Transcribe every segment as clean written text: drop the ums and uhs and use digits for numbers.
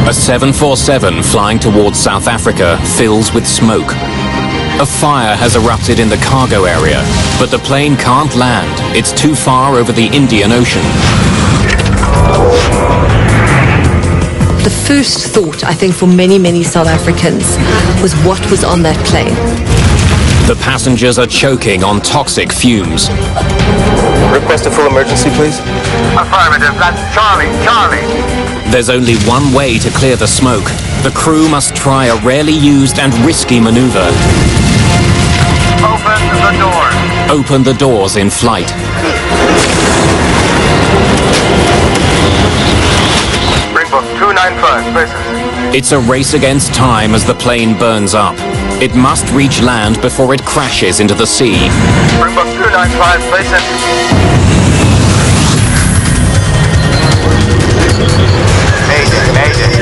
A 747 flying towards South Africa fills with smoke. A fire has erupted in the cargo area, but the plane can't land. It's too far over the Indian Ocean. The first thought, I think, for many, many South Africans was what was on that plane. The passengers are choking on toxic fumes. Request a full emergency, please. Affirmative, that's Charlie. There's only one way to clear the smoke. The crew must try a rarely used and risky maneuver. Open the doors. Open the doors in flight. Springbok 295, places. It's a race against time as the plane burns up. It must reach land before it crashes into the sea. Springbok 295, places. Mayday.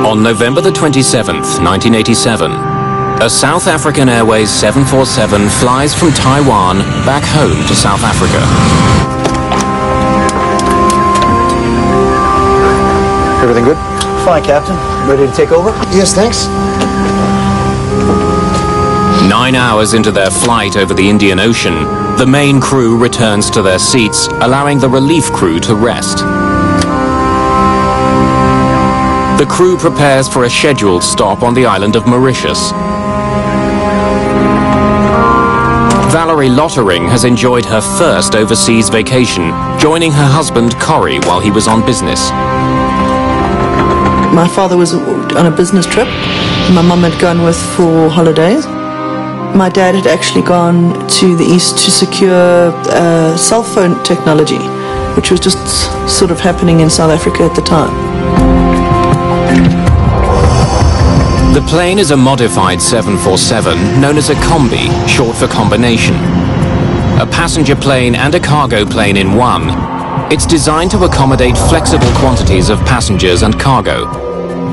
On November the 27th, 1987, a South African Airways 747 flies from Taiwan back home to South Africa. Everything good? Fine, Captain. Ready to take over? Yes, thanks. 9 hours into their flight over the Indian Ocean, the main crew returns to their seats, allowing the relief crew to rest. The crew prepares for a scheduled stop on the island of Mauritius. Valerie Lottering has enjoyed her first overseas vacation, joining her husband Corrie while he was on business. My father was on a business trip. My mum had gone with for holidays. My dad had actually gone to the east to secure cell phone technology, which was just sort of happening in South Africa at the time. The plane is a modified 747 known as a combi, short for combination. A passenger plane and a cargo plane in one, it's designed to accommodate flexible quantities of passengers and cargo.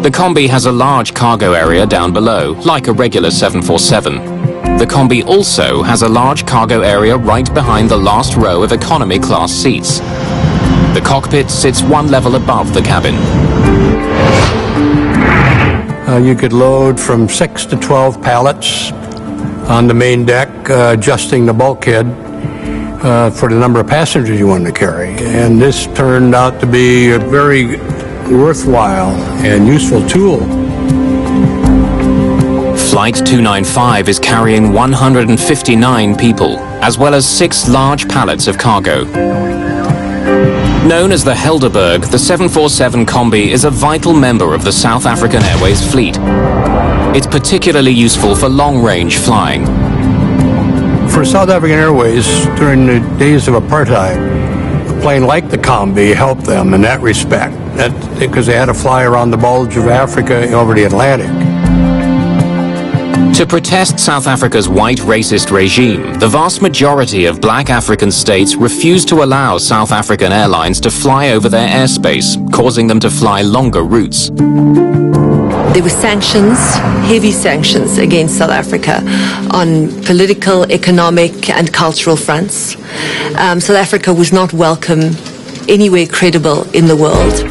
The combi has a large cargo area down below, like a regular 747. The combi also has a large cargo area right behind the last row of economy class seats. The cockpit sits one level above the cabin. You could load from 6 to 12 pallets on the main deck, adjusting the bulkhead for the number of passengers you wanted to carry. And this turned out to be a very worthwhile and useful tool. Flight 295 is carrying 159 people, as well as 6 large pallets of cargo. Known as the Helderberg, the 747 Combi is a vital member of the South African Airways fleet. It's particularly useful for long-range flying. For South African Airways, during the days of apartheid, a plane like the Combi helped them in that respect, because they had to fly around the bulge of Africa over the Atlantic. To protest South Africa's white racist regime, the vast majority of black African states refused to allow South African airlines to fly over their airspace, causing them to fly longer routes. There were sanctions, heavy sanctions against South Africa on political, economic and cultural fronts. South Africa was not welcome anywhere credible in the world.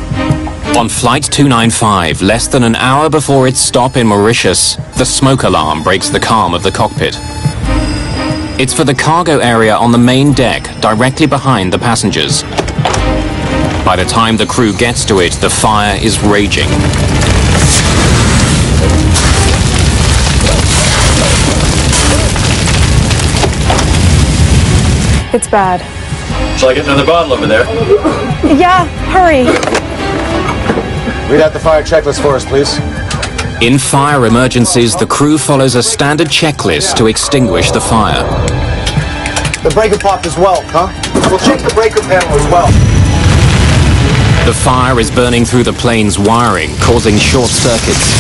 On Flight 295, less than an hour before its stop in Mauritius, the smoke alarm breaks the calm of the cockpit. It's for the cargo area on the main deck, directly behind the passengers. By the time the crew gets to it, the fire is raging. It's bad. Shall I get another bottle over there? Yeah, hurry. Read out the fire checklist for us, please. In fire emergencies, the crew follows a standard checklist to extinguish the fire. The breaker popped as well, huh? We'll check the breaker panel as well. The fire is burning through the plane's wiring, causing short circuits.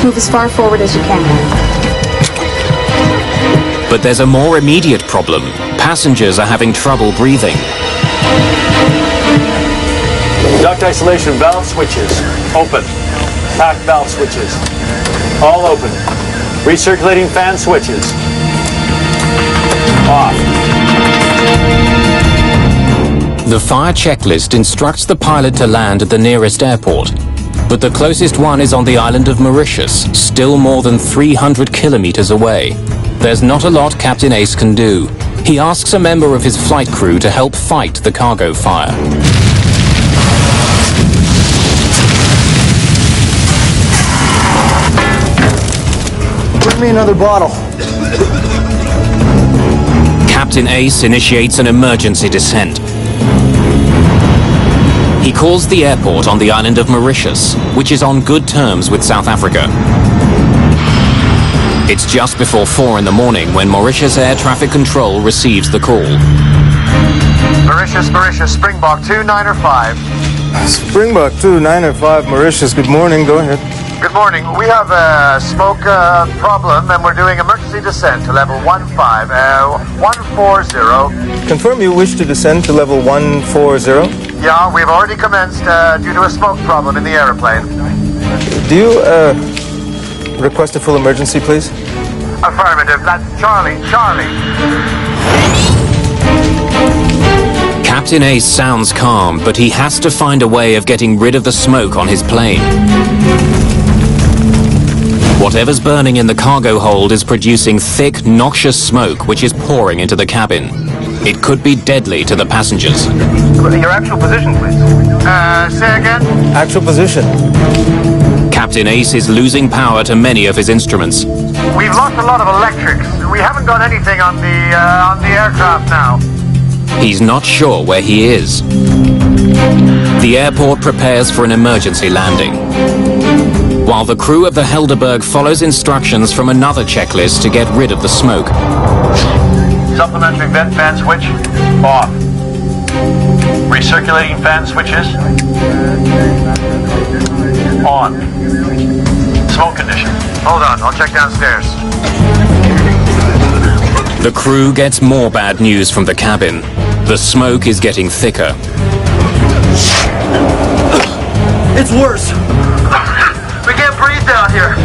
Move as far forward as you can. But there's a more immediate problem. Passengers are having trouble breathing. Duct isolation valve switches. Open. Pack valve switches. All open. Recirculating fan switches. Off. The fire checklist instructs the pilot to land at the nearest airport. But the closest one is on the island of Mauritius, still more than 300 kilometers away. There's not a lot Captain Ace can do. He asks a member of his flight crew to help fight the cargo fire. Bring me another bottle. Captain Ace initiates an emergency descent. He calls the airport on the island of Mauritius, which is on good terms with South Africa. It's just before 4 in the morning when Mauritius Air Traffic Control receives the call. Mauritius, Springbok 295. Springbok 295, Mauritius. Good morning. Go ahead. Good morning. We have a smoke problem and we're doing emergency descent to level 140. Confirm you wish to descend to level 140. Yeah, we've already commenced due to a smoke problem in the aeroplane. Do you request a full emergency, please? Affirmative. That's Charlie. Captain Ace sounds calm, but he has to find a way of getting rid of the smoke on his plane. Whatever's burning in the cargo hold is producing thick, noxious smoke which is pouring into the cabin. It could be deadly to the passengers. Your actual position, please. Say again? Actual position. Captain Ace is losing power to many of his instruments. We've lost a lot of electrics. We haven't got anything on the aircraft now. He's not sure where he is. The airport prepares for an emergency landing, while the crew of the Helderberg follows instructions from another checklist to get rid of the smoke. Supplementary vent fan switch. Off. Recirculating fan switches. On. Smoke condition. Hold on, I'll check downstairs. The crew gets more bad news from the cabin. The smoke is getting thicker. It's worse. We can't breathe down here.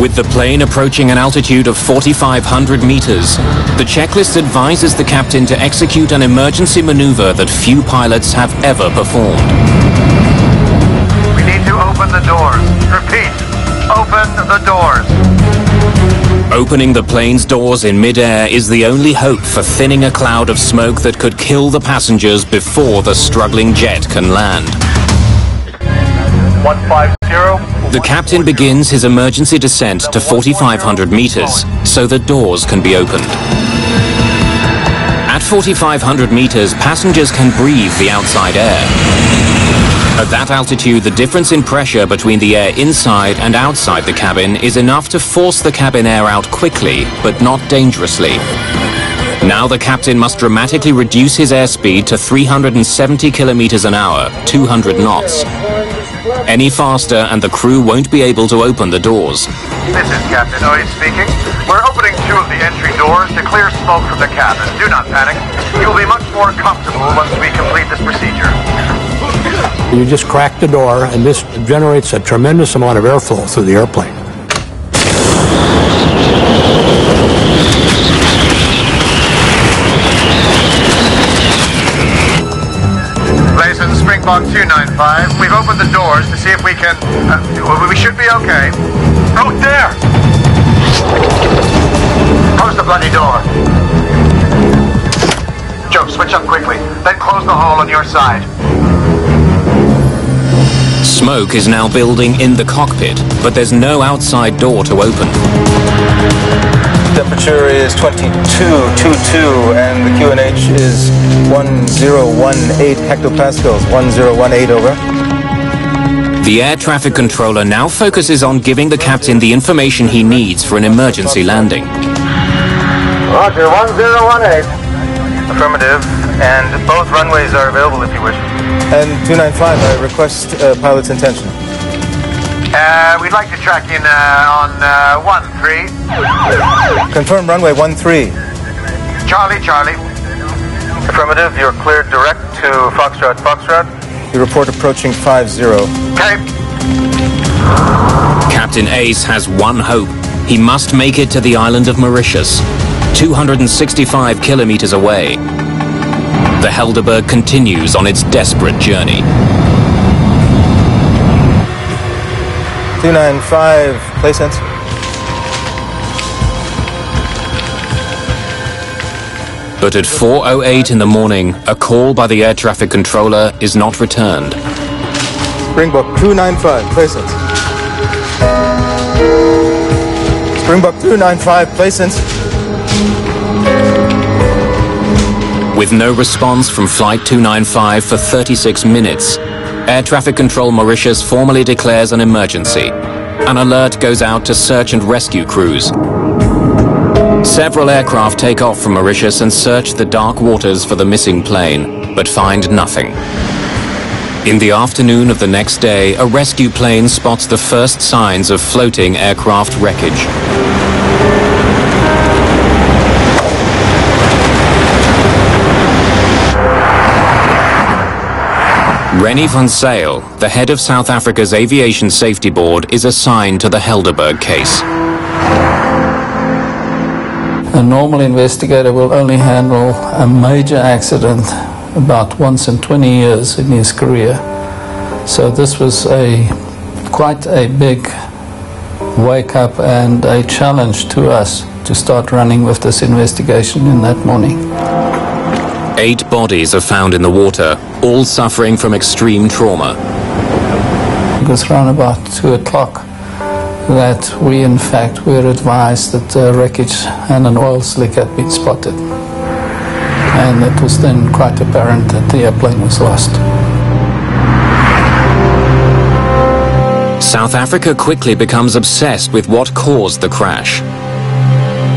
With the plane approaching an altitude of 4,500 meters, the checklist advises the captain to execute an emergency maneuver that few pilots have ever performed. We need to open the doors. Repeat, open the doors. Opening the plane's doors in midair is the only hope for thinning a cloud of smoke that could kill the passengers before the struggling jet can land. 150. The captain begins his emergency descent to 4,500 meters so the doors can be opened. At 4,500 meters, passengers can breathe the outside air. At that altitude, the difference in pressure between the air inside and outside the cabin is enough to force the cabin air out quickly, but not dangerously. Now the captain must dramatically reduce his airspeed to 370 kilometers an hour, 200 knots. Any faster and the crew won't be able to open the doors. This is Captain Oye speaking. We're opening 2 of the entry doors to clear smoke from the cabin. Do not panic. You will be much more comfortable once we complete this procedure. You just crack the door, and this generates a tremendous amount of airflow through the airplane. Blazen, Springbok 295. We've opened the doors to see if we can... we should be okay. Oh, there! Close the bloody door. Joe, switch up quickly. Then close the hole on your side. Smoke is now building in the cockpit, but there's no outside door to open. Temperature is 22.22 and the QNH is 1018 hectopascals. 1018 over. The air traffic controller now focuses on giving the captain the information he needs for an emergency landing. Roger, 1018. Affirmative, and both runways are available if you wish. And 295, I request pilot's intention. We'd like to track in on 13. Confirm runway 13. Charlie, Charlie. Affirmative, you're cleared direct to Foxtrot, Foxtrot. You report approaching 50. Okay. Captain Ace has one hope. He must make it to the island of Mauritius, 265 kilometers away. The Helderberg continues on its desperate journey. 295, place sense. But at 4:08 in the morning, a call by the air traffic controller is not returned. Springbok 295, place sense. Springbok 295, place sense. With no response from Flight 295 for 36 minutes, Air Traffic Control Mauritius formally declares an emergency. An alert goes out to search and rescue crews. Several aircraft take off from Mauritius and search the dark waters for the missing plane, but find nothing. In the afternoon of the next day, a rescue plane spots the first signs of floating aircraft wreckage. Rennie van Zyl, the head of South Africa's Aviation Safety Board, is assigned to the Helderberg case. A normal investigator will only handle a major accident about once in 20 years in his career. So this was quite a big wake-up and a challenge to us to start running with this investigation in that morning. 8 bodies are found in the water, all suffering from extreme trauma. It was around about 2 o'clock that we in fact were advised that wreckage and an oil slick had been spotted. And it was then quite apparent that the airplane was lost. South Africa quickly becomes obsessed with what caused the crash.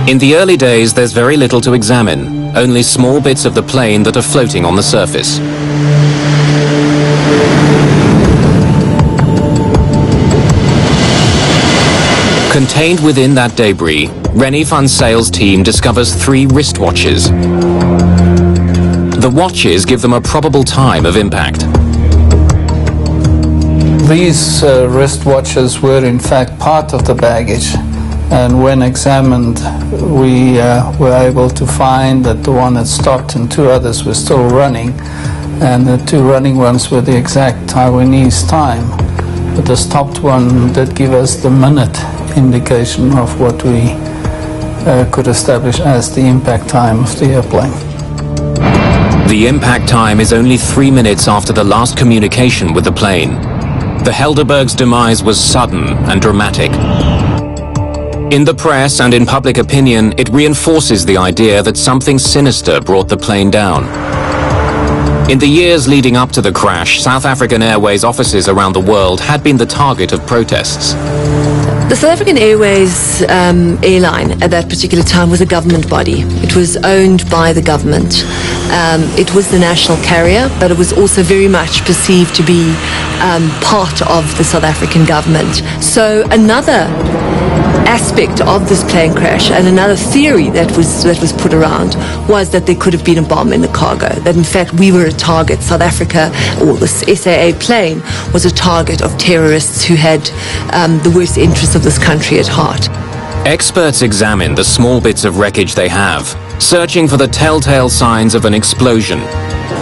In the early days, there's very little to examine, only small bits of the plane that are floating on the surface. Contained within that debris, Rennie van Zyl's team discovers 3 wristwatches. The watches give them a probable time of impact. These wristwatches were in fact part of the baggage, and when examined we were able to find that the one had stopped and 2 others were still running, and the 2 running ones were the exact Taiwanese time, but the stopped one did give us the minute indication of what we could establish as the impact time of the airplane. The impact time is only 3 minutes after the last communication with the plane. The Helderberg's demise was sudden and dramatic. In the press and in public opinion, it reinforces the idea that something sinister brought the plane down. In the years leading up to the crash, South African Airways offices around the world had been the target of protests. The South African Airways airline at that particular time was a government body. It was owned by the government. It was the national carrier, but it was also very much perceived to be part of the South African government. So another aspect of this plane crash, and another theory that was put around, was that there could have been a bomb in the cargo, that in fact we were a target. South Africa, or this SAA plane, was a target of terrorists who had the worst interests of this country at heart. Experts examine the small bits of wreckage they have, searching for the telltale signs of an explosion: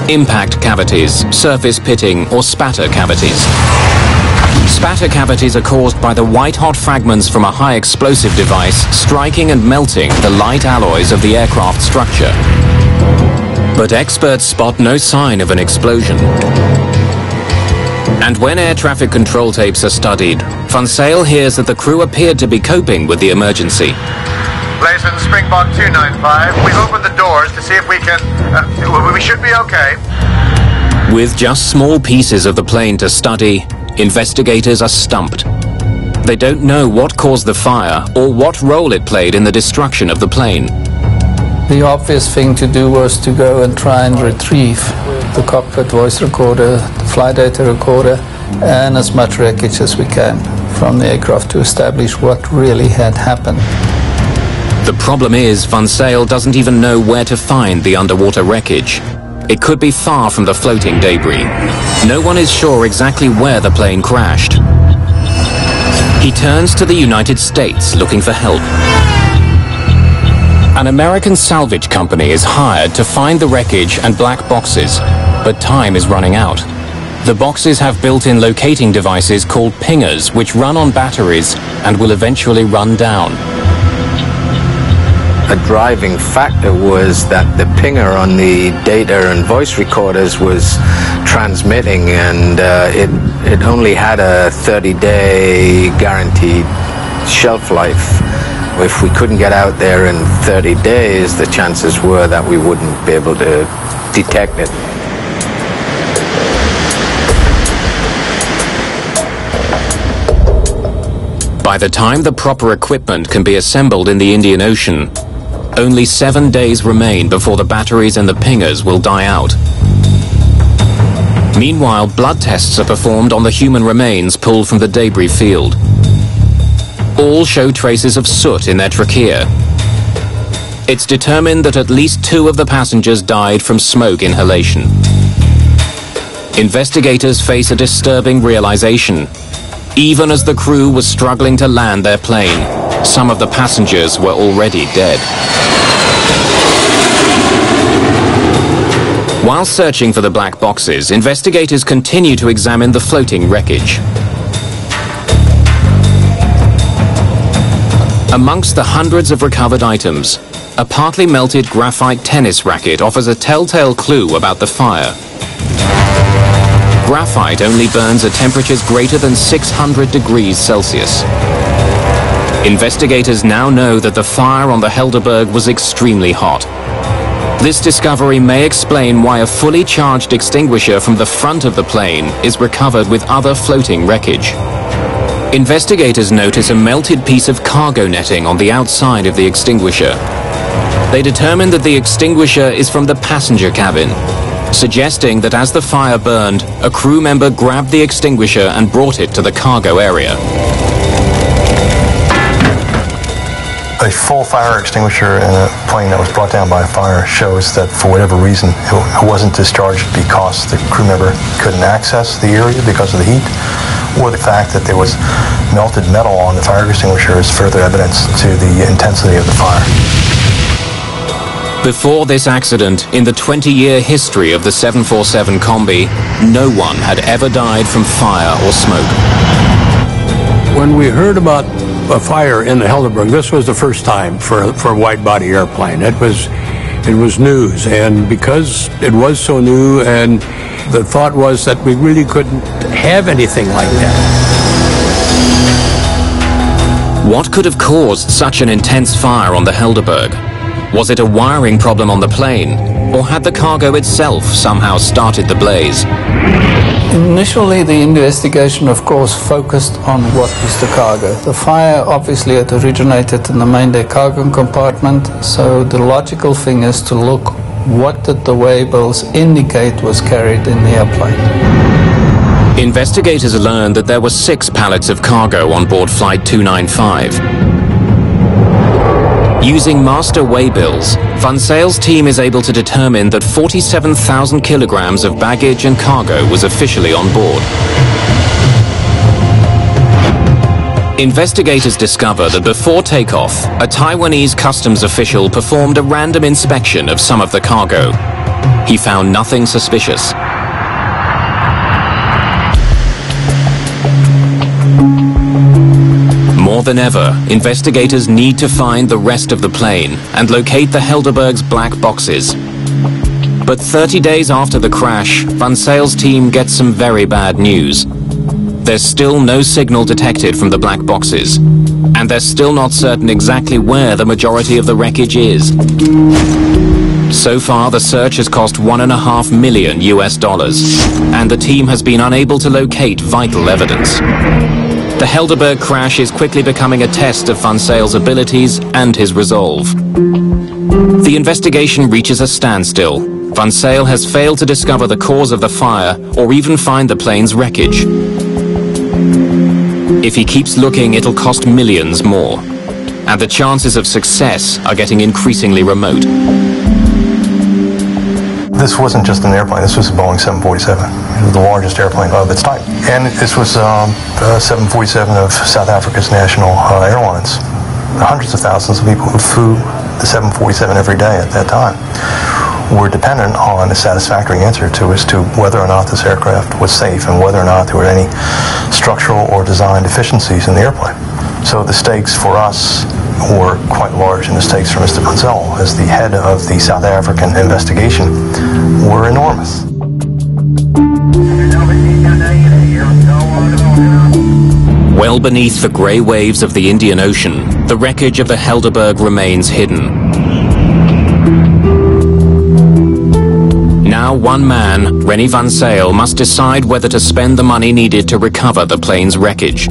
impact cavities, surface pitting, or spatter cavities. Spatter cavities are caused by the white-hot fragments from a high-explosive device striking and melting the light alloys of the aircraft structure. But experts spot no sign of an explosion. And when air traffic control tapes are studied, Van Zyl hears that the crew appeared to be coping with the emergency. Blazen, Springbok 295. We've opened the doors to see if we can... we should be okay. With just small pieces of the plane to study, investigators are stumped. They don't know what caused the fire or what role it played in the destruction of the plane. The obvious thing to do was to go and try and retrieve the cockpit voice recorder, the flight data recorder, and as much wreckage as we can from the aircraft to establish what really had happened. The problem is Van Zyl doesn't even know where to find the underwater wreckage. It could be far from the floating debris. No one is sure exactly where the plane crashed. He turns to the United States looking for help. An American salvage company is hired to find the wreckage and black boxes, but time is running out. The boxes have built-in locating devices called pingers, which run on batteries and will eventually run down. A driving factor was that the pinger on the data and voice recorders was transmitting, and it only had a 30-day guaranteed shelf life. If we couldn't get out there in 30 days, the chances were that we wouldn't be able to detect it. By the time the proper equipment can be assembled in the Indian Ocean, only 7 days remain before the batteries and the pingers will die out. Meanwhile, blood tests are performed on the human remains pulled from the debris field. All show traces of soot in their trachea. It's determined that at least 2 of the passengers died from smoke inhalation. Investigators face a disturbing realization. Even as the crew was struggling to land their plane, some of the passengers were already dead. While searching for the black boxes, investigators continue to examine the floating wreckage. Amongst the hundreds of recovered items, a partly melted graphite tennis racket offers a telltale clue about the fire. Graphite only burns at temperatures greater than 600 degrees Celsius. Investigators now know that the fire on the Helderberg was extremely hot. This discovery may explain why a fully charged extinguisher from the front of the plane is recovered with other floating wreckage. Investigators notice a melted piece of cargo netting on the outside of the extinguisher. They determine that the extinguisher is from the passenger cabin, suggesting that as the fire burned, a crew member grabbed the extinguisher and brought it to the cargo area. A full fire extinguisher in a plane that was brought down by a fire shows that for whatever reason it wasn't discharged because the crew member couldn't access the area because of the heat, or the fact that there was melted metal on the fire extinguisher is further evidence to the intensity of the fire. Before this accident, in the 20-year history of the 747 Combi, no one had ever died from fire or smoke. When we heard about a fire in the Helderberg, this was the first time for a wide-body airplane. It was news, and because it was so new, and the thought was that we really couldn't have anything like that. What could have caused such an intense fire on the Helderberg? Was it a wiring problem on the plane, or had the cargo itself somehow started the blaze? Initially, the investigation, of course, focused on what was the cargo. The fire obviously had originated in the main deck cargo compartment, so the logical thing is to look what did the waybills indicate was carried in the airplane. Investigators learned that there were 6 pallets of cargo on board Flight 295. Using master waybills, Van Zyl's team is able to determine that 47,000 kilograms of baggage and cargo was officially on board. Investigators discover that before takeoff, a Taiwanese customs official performed a random inspection of some of the cargo. He found nothing suspicious. More than ever, investigators need to find the rest of the plane and locate the Helderberg's black boxes. But 30 days after the crash, Van Zyl's team gets some very bad news. There's still no signal detected from the black boxes, and they're still not certain exactly where the majority of the wreckage is. So far, the search has cost $1.5 million, and the team has been unable to locate vital evidence. The Helderberg crash is quickly becoming a test of Van Zyl's abilities and his resolve. The investigation reaches a standstill. Van Zyl has failed to discover the cause of the fire or even find the plane's wreckage. If he keeps looking, it'll cost millions more. And the chances of success are getting increasingly remote. This wasn't just an airplane, this was a Boeing 747. It was the largest airplane of its type. And this was a 747 of South Africa's national airlines. Hundreds of thousands of people who flew the 747 every day at that time were dependent on a satisfactory answer as to whether or not this aircraft was safe and whether or not there were any structural or design deficiencies in the airplane. So the stakes for us were quite large, and the stakes for Mr. Vansel as the head of the South African investigation were enormous. Well beneath the grey waves of the Indian Ocean, the wreckage of the Helderberg remains hidden. Now one man, Rennie Vansel, must decide whether to spend the money needed to recover the plane's wreckage.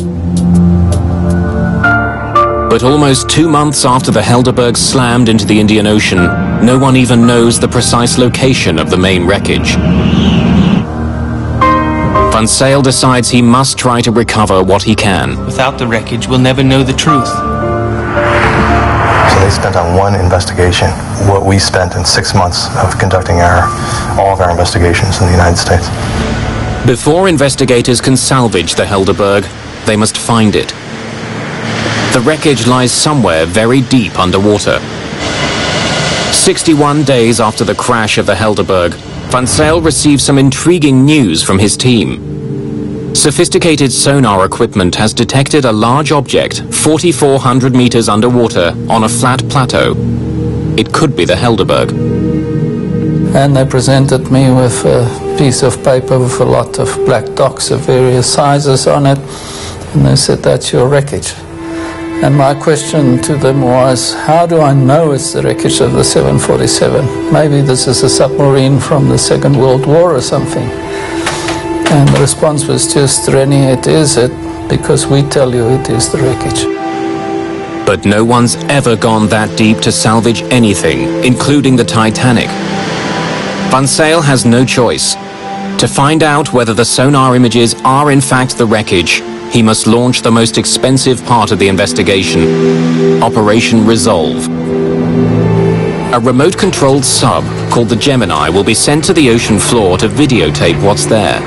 But almost 2 months after the Helderberg slammed into the Indian Ocean, no one even knows the precise location of the main wreckage. Vansel decides he must try to recover what he can. Without the wreckage, we'll never know the truth. So they spent on one investigation what we spent in 6 months of conducting all of our investigations in the United States. Before investigators can salvage the Helderberg, they must find it. The wreckage lies somewhere very deep underwater. 61 days after the crash of the Helderberg, Vansel receives some intriguing news from his team. Sophisticated sonar equipment has detected a large object 4,400 meters underwater on a flat plateau. It could be the Helderberg. And they presented me with a piece of paper with a lot of black dots of various sizes on it, and they said, "That's your wreckage." And my question to them was, how do I know it's the wreckage of the 747? Maybe this is a submarine from the Second World War or something. And the response was just, "Rennie, it is it, because we tell you it is the wreckage." But no one's ever gone that deep to salvage anything, including the Titanic. Vansel has no choice. To find out whether the sonar images are in fact the wreckage, he must launch the most expensive part of the investigation, Operation Resolve. A remote-controlled sub called the Gemini will be sent to the ocean floor to videotape what's there.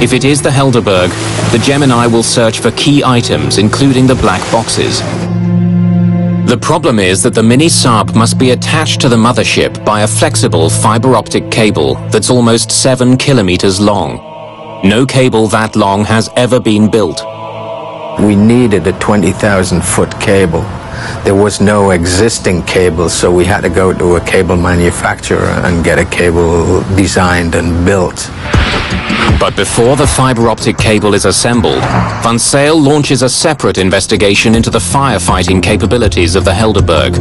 If it is the Helderberg, the Gemini will search for key items, including the black boxes. The problem is that the mini-sub must be attached to the mothership by a flexible fiber-optic cable that's almost 7 kilometers long. No cable that long has ever been built. We needed a 20,000-foot cable. There was no existing cable, so we had to go to a cable manufacturer and get a cable designed and built. But before the fiber optic cable is assembled, Vansel launches a separate investigation into the firefighting capabilities of the Helderberg.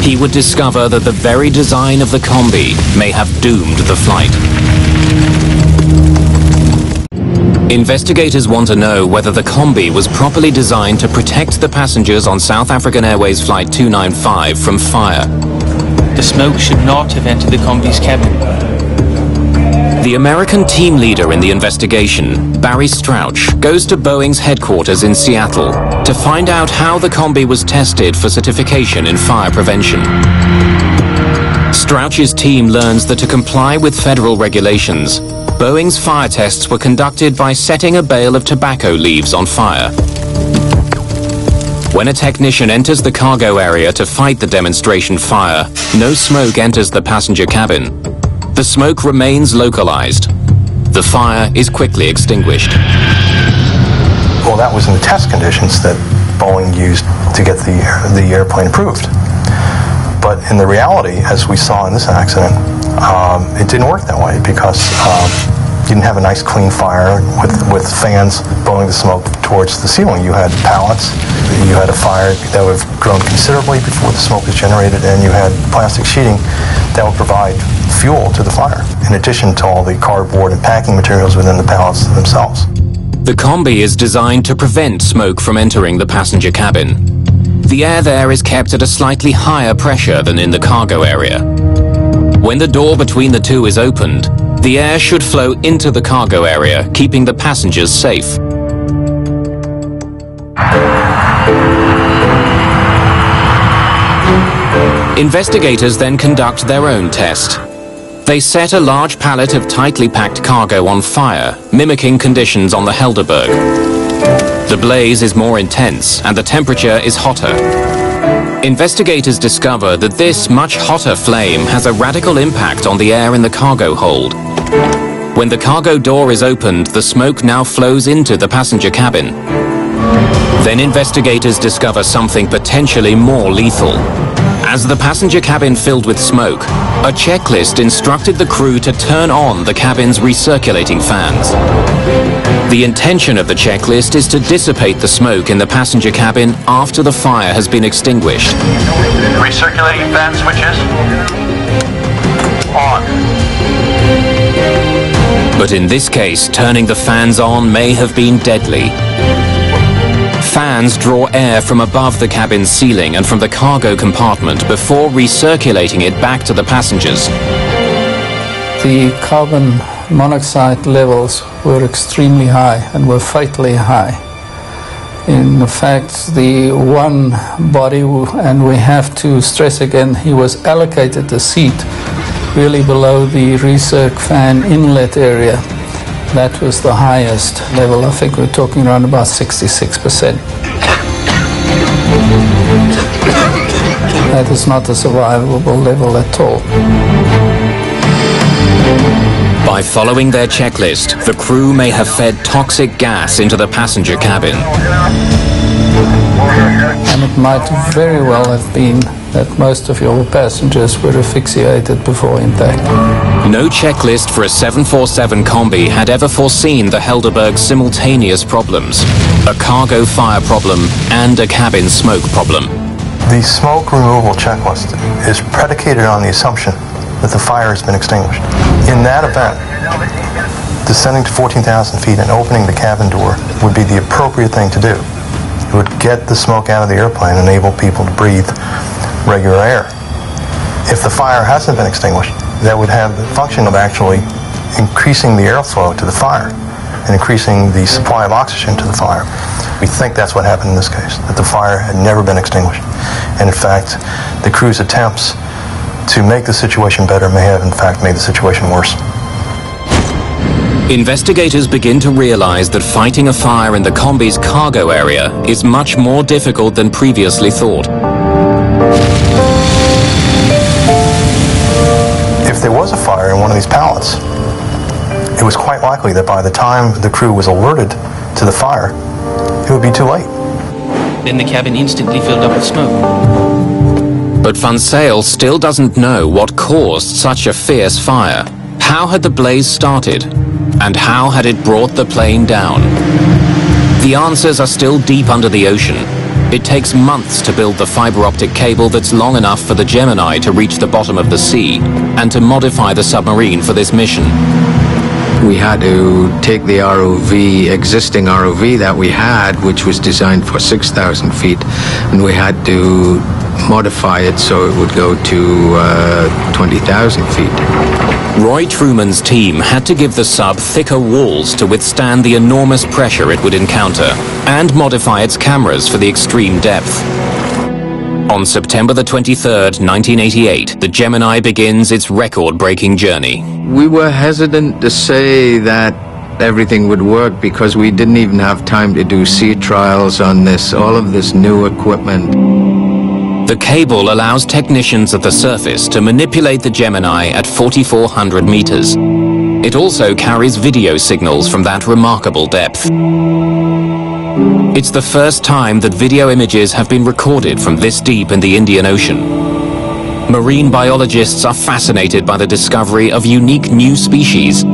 He would discover that the very design of the combi may have doomed the flight. Investigators want to know whether the combi was properly designed to protect the passengers on South African Airways Flight 295 from fire. The smoke should not have entered the combi's cabin. The American team leader in the investigation, Barry Strauch, goes to Boeing's headquarters in Seattle to find out how the combi was tested for certification in fire prevention. Strauch's team learns that to comply with federal regulations, Boeing's fire tests were conducted by setting a bale of tobacco leaves on fire. When a technician enters the cargo area to fight the demonstration fire, no smoke enters the passenger cabin. The smoke remains localized. The fire is quickly extinguished. Well, that was in the test conditions that Boeing used to get the airplane approved. But in the reality, as we saw in this accident, it didn't work that way because you didn't have a nice clean fire with fans blowing the smoke towards the ceiling. You had pallets, you had a fire that would have grown considerably before the smoke was generated, and you had plastic sheeting that would provide fuel to the fire, in addition to all the cardboard and packing materials within the pallets themselves. The combi is designed to prevent smoke from entering the passenger cabin. The air there is kept at a slightly higher pressure than in the cargo area. When the door between the two is opened, The air should flow into the cargo area, keeping the passengers safe. Investigators then conduct their own test. They set a large pallet of tightly packed cargo on fire, mimicking conditions on the Helderberg. The blaze is more intense and the temperature is hotter. Investigators discover that this much hotter flame has a radical impact on the air in the cargo hold. When the cargo door is opened, the smoke now flows into the passenger cabin. Then investigators discover something potentially more lethal. As the passenger cabin filled with smoke, a checklist instructed the crew to turn on the cabin's recirculating fans. The intention of the checklist is to dissipate the smoke in the passenger cabin after the fire has been extinguished. Recirculating fan switches. On. But in this case, turning the fans on may have been deadly. Fans draw air from above the cabin's ceiling and from the cargo compartment before recirculating it back to the passengers. The carbon monoxide levels were extremely high and were fatally high. In fact, the one body, and we have to stress again, he was allocated a seat really below the recirc fan inlet area. That was the highest level. I think we're talking around about 66%. That is not a survivable level at all. By following their checklist, the crew may have fed toxic gas into the passenger cabin. And it might very well have been that most of your passengers were asphyxiated before impact. No checklist for a 747 combi had ever foreseen the Helderberg's simultaneous problems: a cargo fire problem and a cabin smoke problem. The smoke removal checklist is predicated on the assumption that the fire has been extinguished. In that event, descending to 14,000 feet and opening the cabin door would be the appropriate thing to do. It would get the smoke out of the airplane and enable people to breathe regular air. If the fire hasn't been extinguished, that would have the function of actually increasing the airflow to the fire and increasing the supply of oxygen to the fire. We think that's what happened in this case, that the fire had never been extinguished. And in fact, the crew's attempts to make the situation better may have in fact made the situation worse. Investigators begin to realize that fighting a fire in the combi's cargo area is much more difficult than previously thought. If there was a fire in one of these pallets, it was quite likely that by the time the crew was alerted to the fire, it would be too late. Then the cabin instantly filled up with smoke. But Van Sale still doesn't know what caused such a fierce fire. How had the blaze started? And how had it brought the plane down? The answers are still deep under the ocean. It takes months to build the fiber optic cable that's long enough for the Gemini to reach the bottom of the sea and to modify the submarine for this mission. We had to take the existing ROV that we had, which was designed for 6,000 feet, and we had to modify it so it would go to 20,000 feet. Roy Truman's team had to give the sub thicker walls to withstand the enormous pressure it would encounter and modify its cameras for the extreme depth. On September the 23rd, 1988, the Gemini begins its record-breaking journey. We were hesitant to say that everything would work because we didn't even have time to do sea trials on all of this new equipment. The cable allows technicians at the surface to manipulate the Gemini at 4,400 meters. It also carries video signals from that remarkable depth. It's the first time that video images have been recorded from this deep in the Indian Ocean. Marine biologists are fascinated by the discovery of unique new species.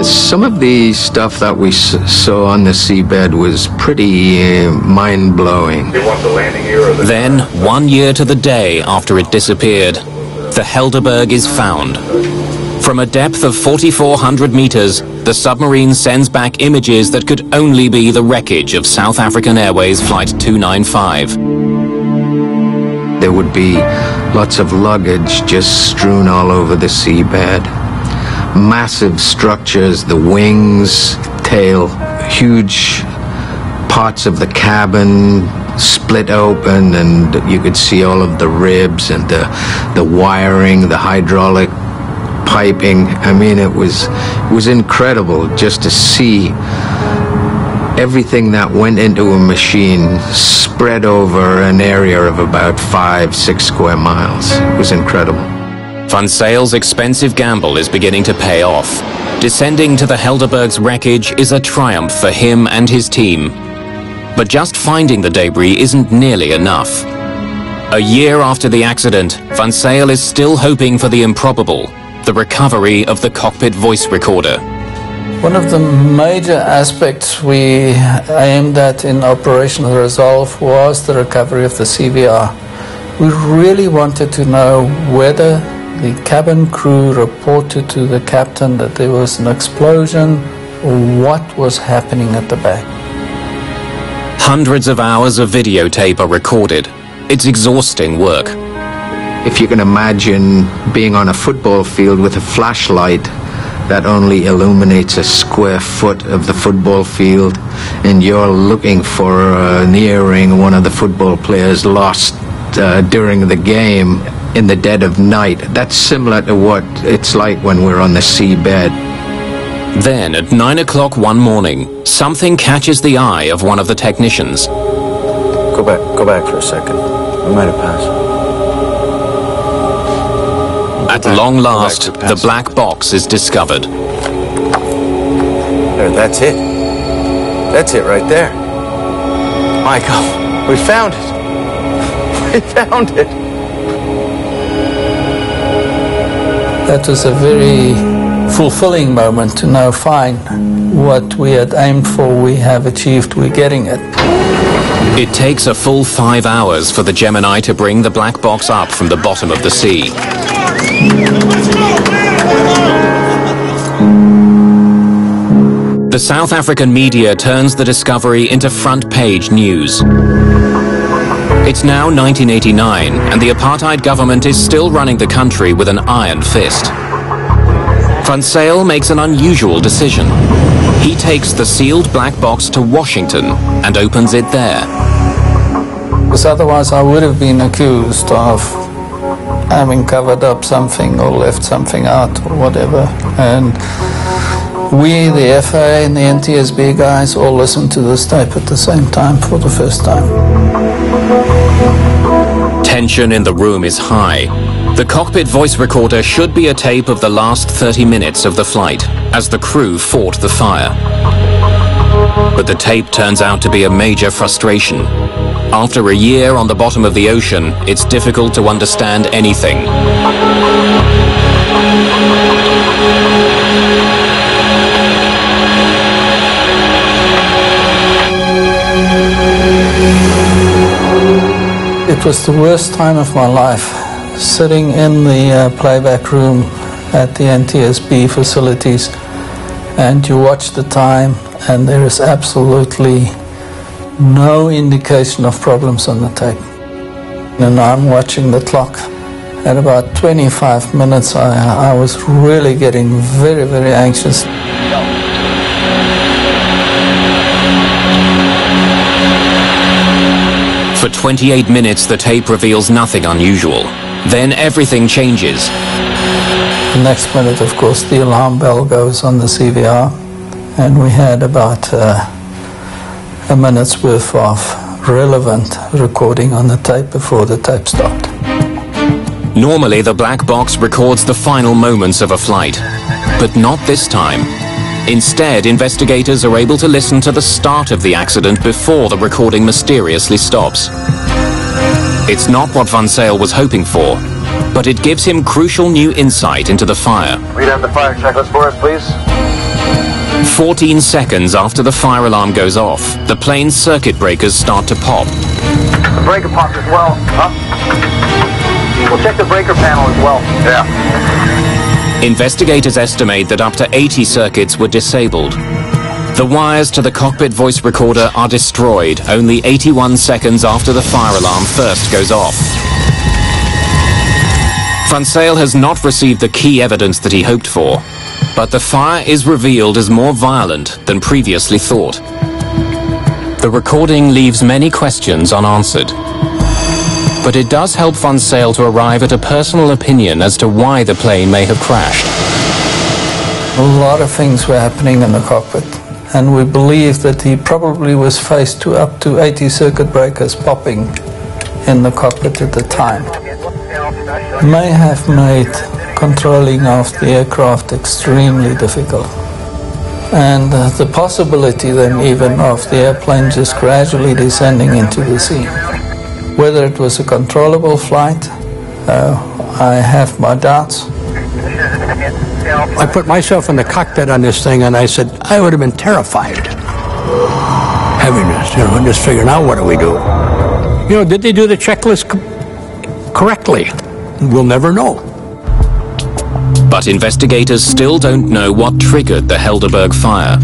Some of the stuff that we saw on the seabed was pretty mind-blowing. Then, 1 year to the day after it disappeared, the Helderberg is found. From a depth of 4,400 meters, the submarine sends back images that could only be the wreckage of South African Airways Flight 295. There there would be lots of luggage just strewn all over the seabed. Massive structures, the wings, tail, huge parts of the cabin split open, and you could see all of the ribs and the wiring, the hydraulic piping. I mean, it was incredible just to see everything that went into a machine spread over an area of about 5-6 square miles. It was incredible. Van Zyle's expensive gamble is beginning to pay off. Descending to the Helderberg's wreckage is a triumph for him and his team. But just finding the debris isn't nearly enough. A year after the accident, Van Zyl is still hoping for the improbable, the recovery of the cockpit voice recorder. One of the major aspects we aimed at in Operational Resolve was the recovery of the CVR. We really wanted to know whether the cabin crew reported to the captain that there was an explosion or what was happening at the back. Hundreds of hours of videotape are recorded. It's exhausting work. If you can imagine being on a football field with a flashlight that only illuminates a square foot of the football field, and you're looking for an earring one of the football players lost during the game in the dead of night. That's similar to what it's like when we're on the seabed. Then, at 9 o'clock one morning, something catches the eye of one of the technicians. Go back for a second. We might have passed. At long last, the black box is discovered. There, that's it. That's it right there. Michael, we found it. We found it. That was a very fulfilling moment to know, fine, what we had aimed for, we have achieved, we're getting it. It takes a full 5 hours for the Gemini to bring the black box up from the bottom of the sea. The South African media turns the discovery into front-page news. It's now 1989, and the apartheid government is still running the country with an iron fist. Van Zyl makes an unusual decision. He takes the sealed black box to Washington and opens it there. Because otherwise I would have been accused of having covered up something or left something out or whatever. And we, the FAA and the NTSB guys, all listened to this tape at the same time for the first time. Tension in the room is high. The cockpit voice recorder should be a tape of the last 30 minutes of the flight, as the crew fought the fire. But the tape turns out to be a major frustration. After a year on the bottom of the ocean, it's difficult to understand anything. It was the worst time of my life, sitting in the playback room at the NTSB facilities, and you watch the time and there is absolutely no indication of problems on the tape. And I'm watching the clock. At about 25 minutes I was really getting very, very anxious. For 28 minutes, the tape reveals nothing unusual. Then everything changes. The next minute, of course, the alarm bell goes on the CVR, and we had about a minute's worth of relevant recording on the tape before the tape stopped. Normally, the black box records the final moments of a flight, but not this time. Instead, investigators are able to listen to the start of the accident before the recording mysteriously stops. It's not what Van Zyl was hoping for, but it gives him crucial new insight into the fire. Read out the fire checklist for us, please. 14 seconds after the fire alarm goes off, the plane's circuit breakers start to pop. The breaker popped as well. Huh? We'll check the breaker panel as well. Yeah. Investigators estimate that up to 80 circuits were disabled. The wires to the cockpit voice recorder are destroyed only 81 seconds after the fire alarm first goes off. Van Zyl has not received the key evidence that he hoped for, but the fire is revealed as more violent than previously thought. The recording leaves many questions unanswered, but it does help Van Zyl to arrive at a personal opinion as to why the plane may have crashed. A lot of things were happening in the cockpit, and we believe that he probably was faced to up to 80 circuit breakers popping in the cockpit at the time. May have made controlling of the aircraft extremely difficult. And the possibility then even of the airplane just gradually descending into the sea. Whether it was a controllable flight, I have my doubts. I put myself in the cockpit on this thing and I said, I would have been terrified. Having this, just figuring out what do we do. Did they do the checklist correctly? We'll never know. But investigators still don't know what triggered the Helderberg fire.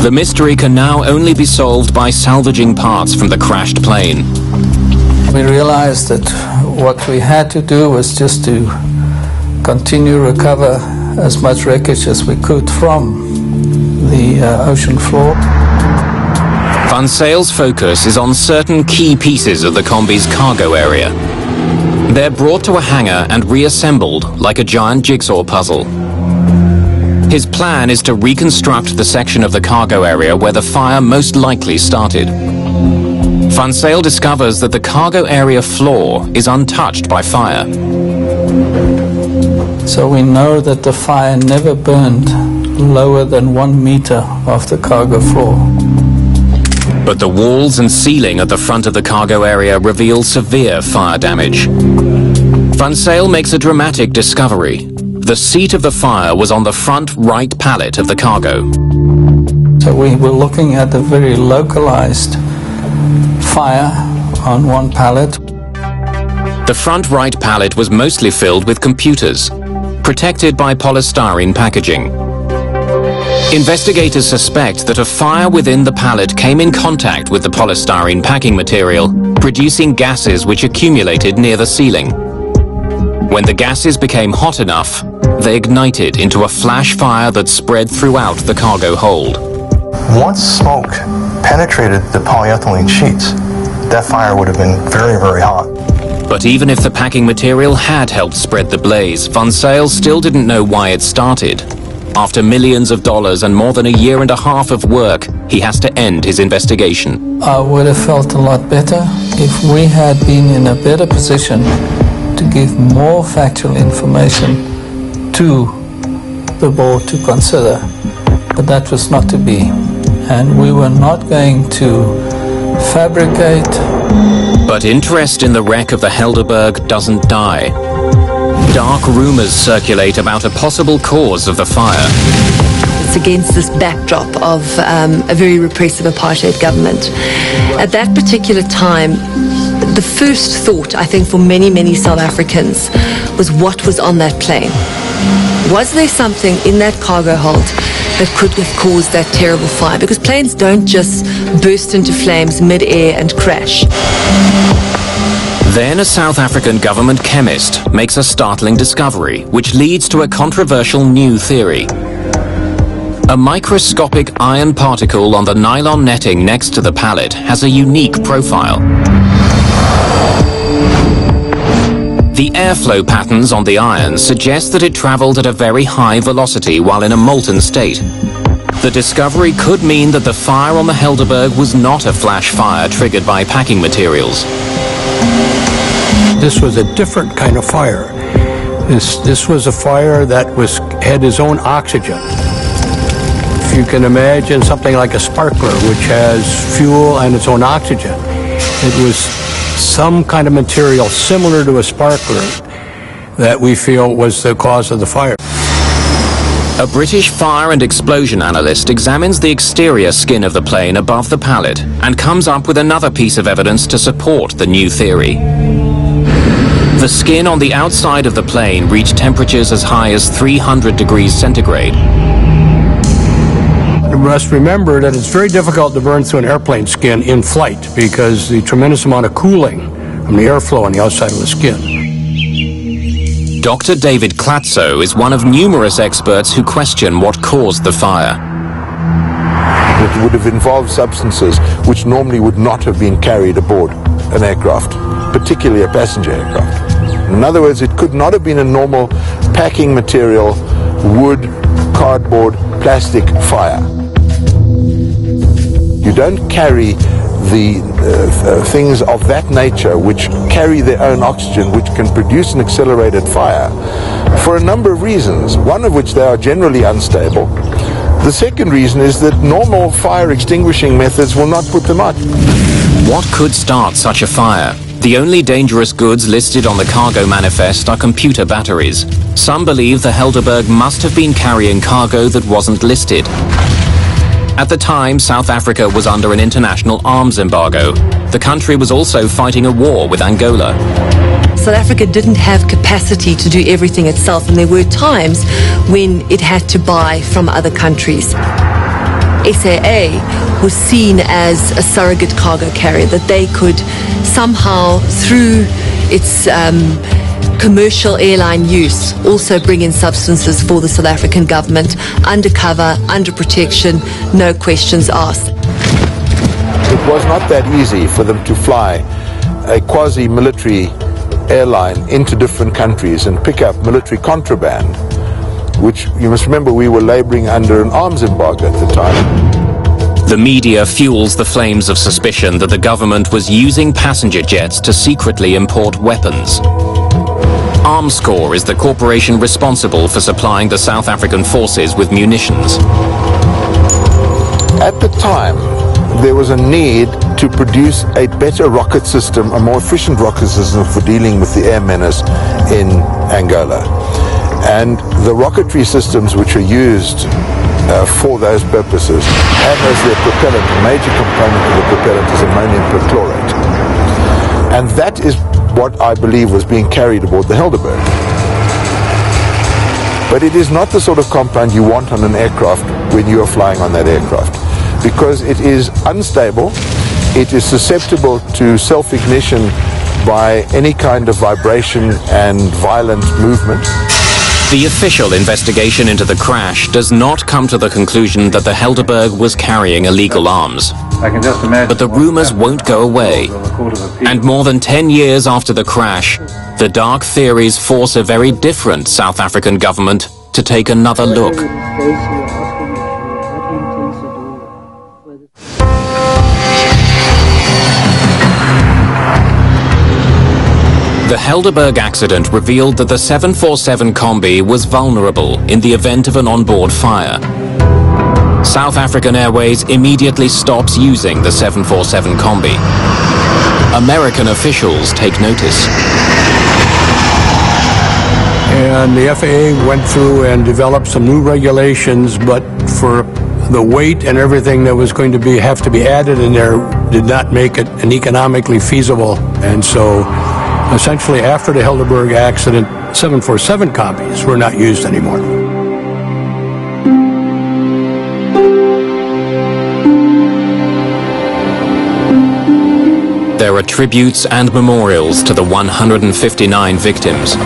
The mystery can now only be solved by salvaging parts from the crashed plane. We realized that what we had to do was just to continue to recover as much wreckage as we could from the ocean floor. Van Zyl's focus is on certain key pieces of the combi's cargo area. They're brought to a hangar and reassembled like a giant jigsaw puzzle. His plan is to reconstruct the section of the cargo area where the fire most likely started. Van Zyl discovers that the cargo area floor is untouched by fire. So we know that the fire never burned lower than 1 meter off the cargo floor. But the walls and ceiling at the front of the cargo area reveal severe fire damage. Van Zyl makes a dramatic discovery. The seat of the fire was on the front right pallet of the cargo. So we were looking at a very localized fire on one pallet. The front right pallet was mostly filled with computers, protected by polystyrene packaging. Investigators suspect that a fire within the pallet came in contact with the polystyrene packing material, producing gases which accumulated near the ceiling. When the gases became hot enough, they ignited into a flash fire that spread throughout the cargo hold. Once smoke penetrated the polyethylene sheets, that fire would have been very, very hot. But even if the packing material had helped spread the blaze, Van Zyl still didn't know why it started. After millions of dollars and more than a year and a half of work, he has to end his investigation. I would have felt a lot better if we had been in a better position to give more factual information to the board to consider. But that was not to be. And we were not going to fabricate. But interest in the wreck of the Helderberg doesn't die. Dark rumors circulate about a possible cause of the fire. It's against this backdrop of a very repressive apartheid government. At that particular time, the first thought, I think, for many, many South Africans was what was on that plane. Was there something in that cargo hold that could have caused that terrible fire? Because planes don't just burst into flames mid-air and crash. Then a South African government chemist makes a startling discovery, which leads to a controversial new theory. A microscopic iron particle on the nylon netting next to the pallet has a unique profile. The airflow patterns on the iron suggest that it traveled at a very high velocity while in a molten state. The discovery could mean that the fire on the Helderberg was not a flash fire triggered by packing materials. This was a different kind of fire. This was a fire that had its own oxygen. If you can imagine something like a sparkler, which has fuel and its own oxygen, it was some kind of material similar to a sparkler that we feel was the cause of the fire. A British fire and explosion analyst examines the exterior skin of the plane above the pallet and comes up with another piece of evidence to support the new theory. The skin on the outside of the plane reached temperatures as high as 300 degrees centigrade. must remember that it's very difficult to burn through an airplane skin in flight because the tremendous amount of cooling from the airflow on the outside of the skin. Dr. David Klatzo is one of numerous experts who question what caused the fire. It would have involved substances which normally would not have been carried aboard an aircraft, particularly a passenger aircraft. In other words, it could not have been a normal packing material, wood, cardboard, plastic fire. You don't carry the things of that nature which carry their own oxygen, which can produce an accelerated fire, for a number of reasons, one of which they are generally unstable. The second reason is that normal fire extinguishing methods will not put them out. What could start such a fire? The only dangerous goods listed on the cargo manifest are computer batteries. Some believe the Helderberg must have been carrying cargo that wasn't listed. At the time, South Africa was under an international arms embargo. The country was also fighting a war with Angola. South Africa didn't have capacity to do everything itself, and there were times when it had to buy from other countries. SAA was seen as a surrogate cargo carrier, that they could somehow, through its commercial airline use, also bring in substances for the South African government, undercover, under protection, no questions asked. It was not that easy for them to fly a quasi-military airline into different countries and pick up military contraband, which you must remember we were laboring under an arms embargo at the time. The media fuels the flames of suspicion that the government was using passenger jets to secretly import weapons. Armscor is the corporation responsible for supplying the South African forces with munitions. At the time, there was a need to produce a better rocket system, a more efficient rocket system for dealing with the air menace in Angola. And the rocketry systems which are used for those purposes have as their propellant, a major component of the propellant is ammonium perchlorate. And that is what I believe was being carried aboard the Helderberg. But it is not the sort of compound you want on an aircraft when you are flying on that aircraft, because it is unstable, it is susceptible to self-ignition by any kind of vibration and violent movement. The official investigation into the crash does not come to the conclusion that the Helderberg was carrying illegal arms. But the rumors won't go away. And more than 10 years after the crash, the dark theories force a very different South African government to take another look. The Helderberg accident revealed that the 747 Combi was vulnerable in the event of an onboard fire. South African Airways immediately stops using the 747 Combi. American officials take notice. And the FAA went through and developed some new regulations, but for the weight and everything that was going to have to be added in there did not make it an economically feasible. And so essentially after the Helderberg accident, 747 Combis were not used anymore. There are tributes and memorials to the 159 victims.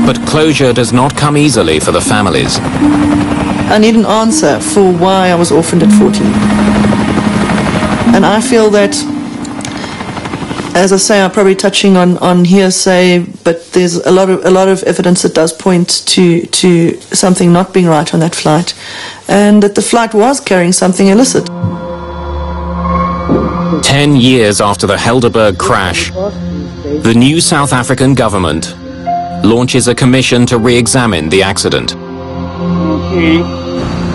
But closure does not come easily for the families. I need an answer for why I was orphaned at 14. And I feel that, as I say, I'm probably touching on hearsay, but there's a lot of evidence that does point to something not being right on that flight, and that the flight was carrying something illicit. 10 years after the Helderberg crash, the new South African government launches a commission to re-examine the accident.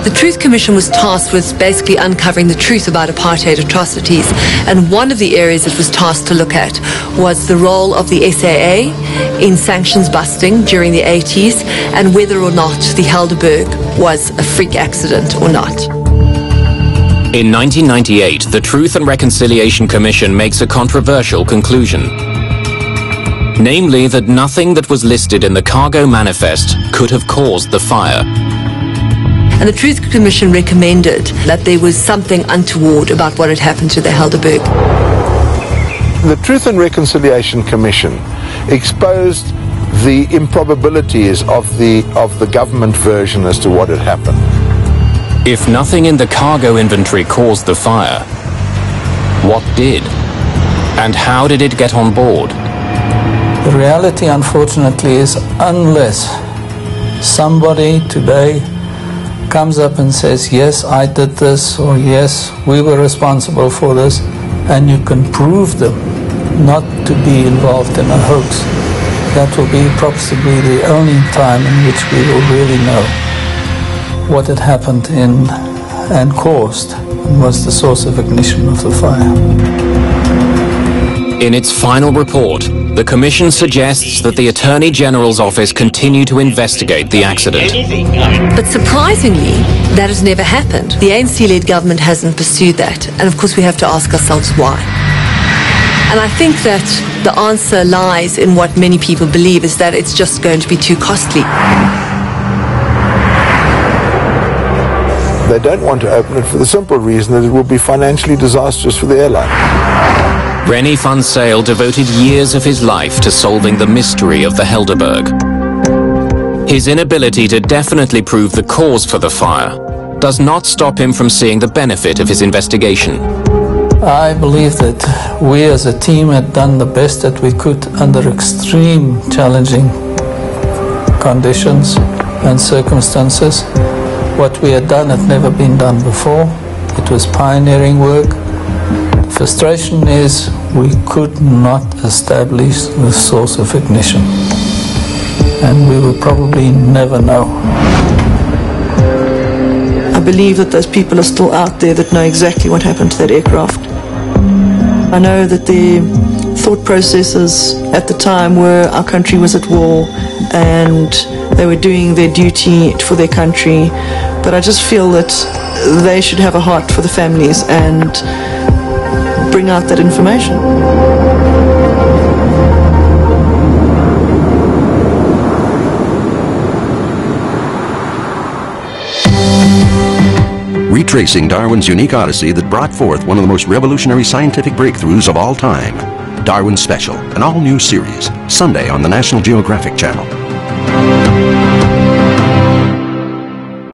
The Truth Commission was tasked with basically uncovering the truth about apartheid atrocities, and one of the areas it was tasked to look at was the role of the SAA in sanctions busting during the 80s, and whether or not the Helderberg was a freak accident or not. In 1998, the Truth and Reconciliation Commission makes a controversial conclusion. Namely, that nothing that was listed in the cargo manifest could have caused the fire. And the Truth Commission recommended that there was something untoward about what had happened to the Helderberg. The Truth and Reconciliation Commission exposed the improbabilities of the government version as to what had happened. If nothing in the cargo inventory caused the fire, what did? And how did it get on board? The reality, unfortunately, is unless somebody today comes up and says, yes, I did this, or yes, we were responsible for this, and you can prove them not to be involved in a hoax, that will be possibly the only time in which we will really know what had happened and caused and was the source of ignition of the fire. In its final report, the Commission suggests that the Attorney General's office continue to investigate the accident. But surprisingly, that has never happened. The ANC-led government hasn't pursued that. And of course we have to ask ourselves why. And I think that the answer lies in what many people believe, is that it's just going to be too costly. They don't want to open it for the simple reason that it will be financially disastrous for the airline. Rennie van Zyl devoted years of his life to solving the mystery of the Helderberg. His inability to definitely prove the cause for the fire does not stop him from seeing the benefit of his investigation. I believe that we as a team had done the best that we could under extreme challenging conditions and circumstances. What we had done had never been done before. It was pioneering work. The frustration is we could not establish the source of ignition, and we will probably never know. I believe that those people are still out there that know exactly what happened to that aircraft. I know that their thought processes at the time were our country was at war and they were doing their duty for their country, but I just feel that they should have a heart for the families and bring out that information. Retracing Darwin's unique odyssey that brought forth one of the most revolutionary scientific breakthroughs of all time. Darwin Special, an all-new series, Sunday on the National Geographic Channel.